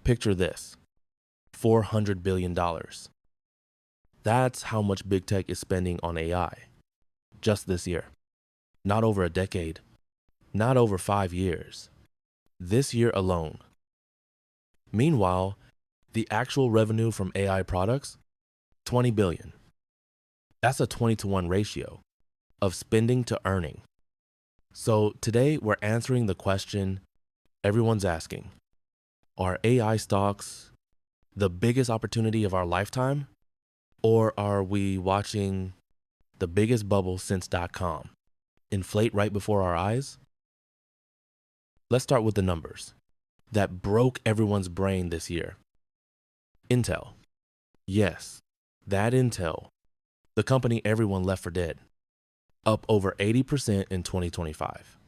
Picture this, $400 billion. That's how much big tech is spending on AI just this year. Not over a decade, not over 5 years. This year alone. Meanwhile, the actual revenue from AI products, 20 billion. That's a 20-to-1 ratio of spending to earning. So today we're answering the question everyone's asking. Are AI stocks the biggest opportunity of our lifetime? Or are we watching the biggest bubble since .com inflate right before our eyes? Let's start with the numbers that broke everyone's brain this year. Intel. Yes, that Intel, the company everyone left for dead, up over 80% in 2025.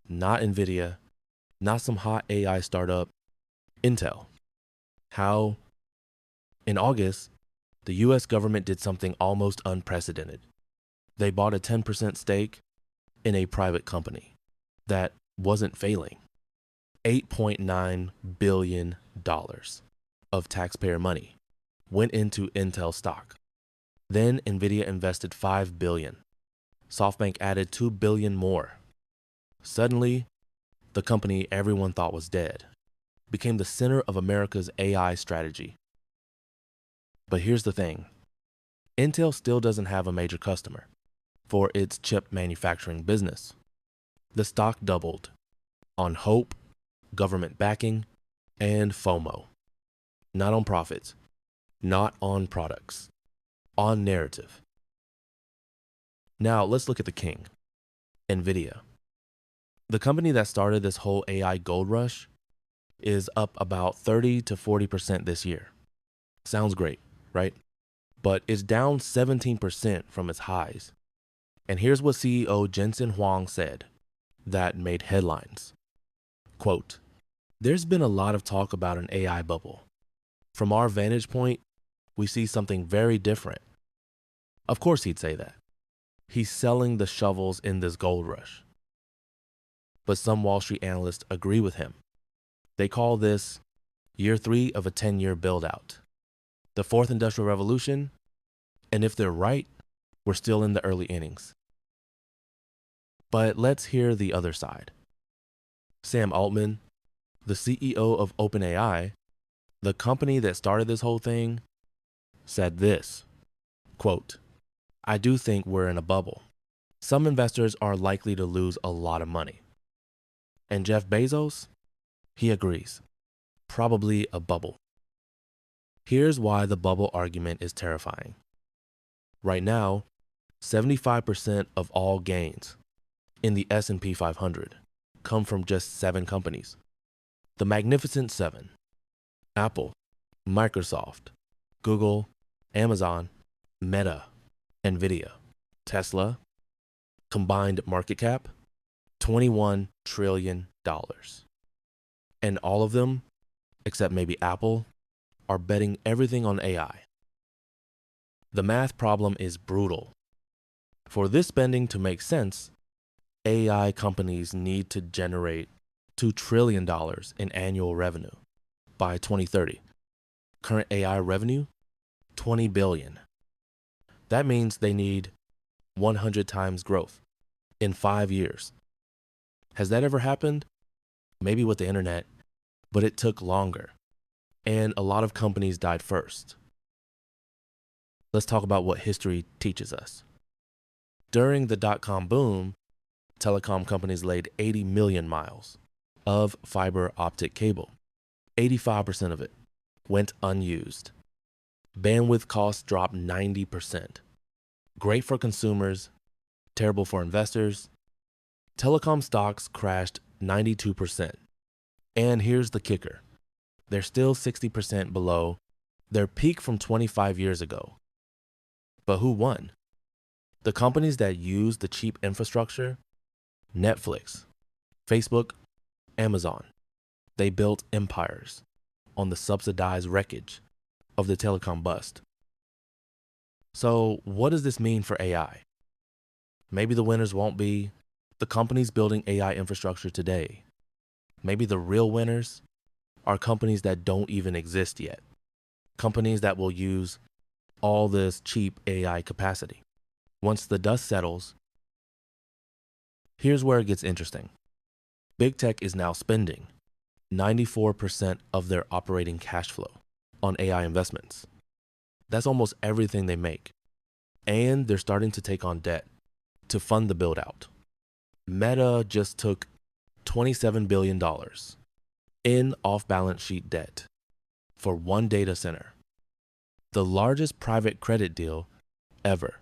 Not Nvidia, not some hot AI startup, Intel. How? In August, the US government did something almost unprecedented. They bought a 10% stake in a private company that wasn't failing. $8.9 billion of taxpayer money went into Intel stock. Then Nvidia invested $5 billion. SoftBank added $2 billion more. Suddenly, the company everyone thought was dead became the center of America's AI strategy. But here's the thing. Intel still doesn't have a major customer for its chip manufacturing business. The stock doubled on hope, government backing, and FOMO. Not on profits, not on products, on narrative. Now let's look at the king, Nvidia. The company that started this whole AI gold rush is up about 30 to 40% this year. Sounds great, right? But it's down 17% from its highs. And here's what CEO Jensen Huang said that made headlines. Quote, "There's been a lot of talk about an AI bubble. From our vantage point, we see something very different." Of course he'd say that. He's selling the shovels in this gold rush. But some Wall Street analysts agree with him. They call this year 3 of a 10-year build-out, the fourth industrial revolution, and if they're right, we're still in the early innings. But let's hear the other side. Sam Altman, the CEO of OpenAI, the company that started this whole thing, said this, quote, "I do think we're in a bubble. Some investors are likely to lose a lot of money." And Jeff Bezos, he agrees. Probably a bubble. Here's why the bubble argument is terrifying. Right now, 75% of all gains in the S&P 500 come from just 7 companies. The Magnificent Seven: Apple, Microsoft, Google, Amazon, Meta, Nvidia, Tesla. Combined market cap, $21 trillion. And all of them, except maybe Apple, are betting everything on AI. The math problem is brutal. For this spending to make sense, AI companies need to generate $2 trillion in annual revenue by 2030. Current AI revenue, $20 billion. That means they need 100 times growth in 5 years. Has that ever happened? Maybe with the internet, but it took longer. And a lot of companies died first. Let's talk about what history teaches us. During the dot-com boom, telecom companies laid 80 million miles of fiber optic cable. 85% of it went unused. Bandwidth costs dropped 90%. Great for consumers, terrible for investors. Telecom stocks crashed 92%. And here's the kicker. They're still 60% below their peak from 25 years ago. But who won? The companies that used the cheap infrastructure? Netflix, Facebook, Amazon. They built empires on the subsidized wreckage of the telecom bust. So what does this mean for AI? Maybe the winners won't be the companies building AI infrastructure today. Maybe the real winners are companies that don't even exist yet. Companies that will use all this cheap AI capacity. Once the dust settles, here's where it gets interesting. Big tech is now spending 94% of their operating cash flow on AI investments. That's almost everything they make. And they're starting to take on debt to fund the build out. Meta just took $27 billion in off-balance sheet debt for one data center, the largest private credit deal ever.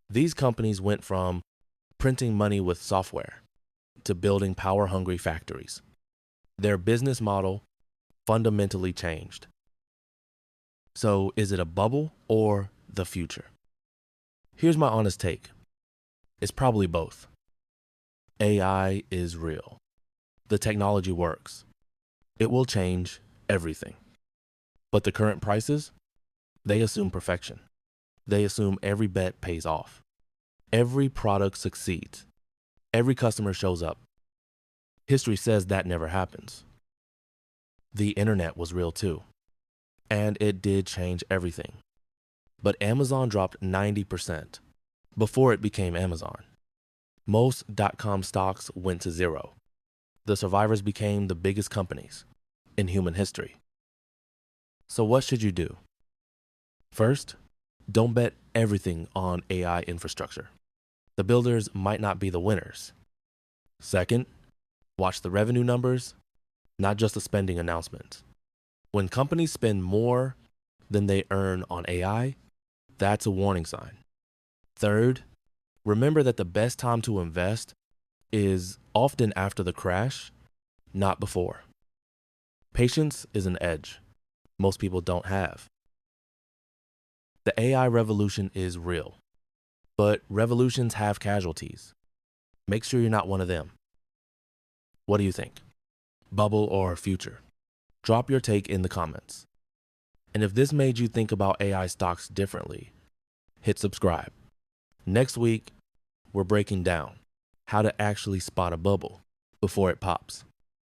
These companies went from printing money with software to building power-hungry factories. Their business model fundamentally changed. So is it a bubble or the future? Here's my honest take. It's probably both. AI is real. The technology works. It will change everything. But the current prices, they assume perfection. They assume every bet pays off. Every product succeeds. Every customer shows up. History says that never happens. The internet was real too. And it did change everything. But Amazon dropped 90% before it became Amazon. Most .com stocks went to zero. The survivors became the biggest companies in human history. So what should you do? First, don't bet everything on AI infrastructure. The builders might not be the winners. Second, watch the revenue numbers, not just the spending announcements. When companies spend more than they earn on AI, that's a warning sign. Third, remember that the best time to invest is often after the crash, not before. Patience is an edge most people don't have. The AI revolution is real, but revolutions have casualties. Make sure you're not one of them. What do you think? Bubble or future? Drop your take in the comments. And if this made you think about AI stocks differently, hit subscribe. Next week, we're breaking down how to actually spot a bubble before it pops.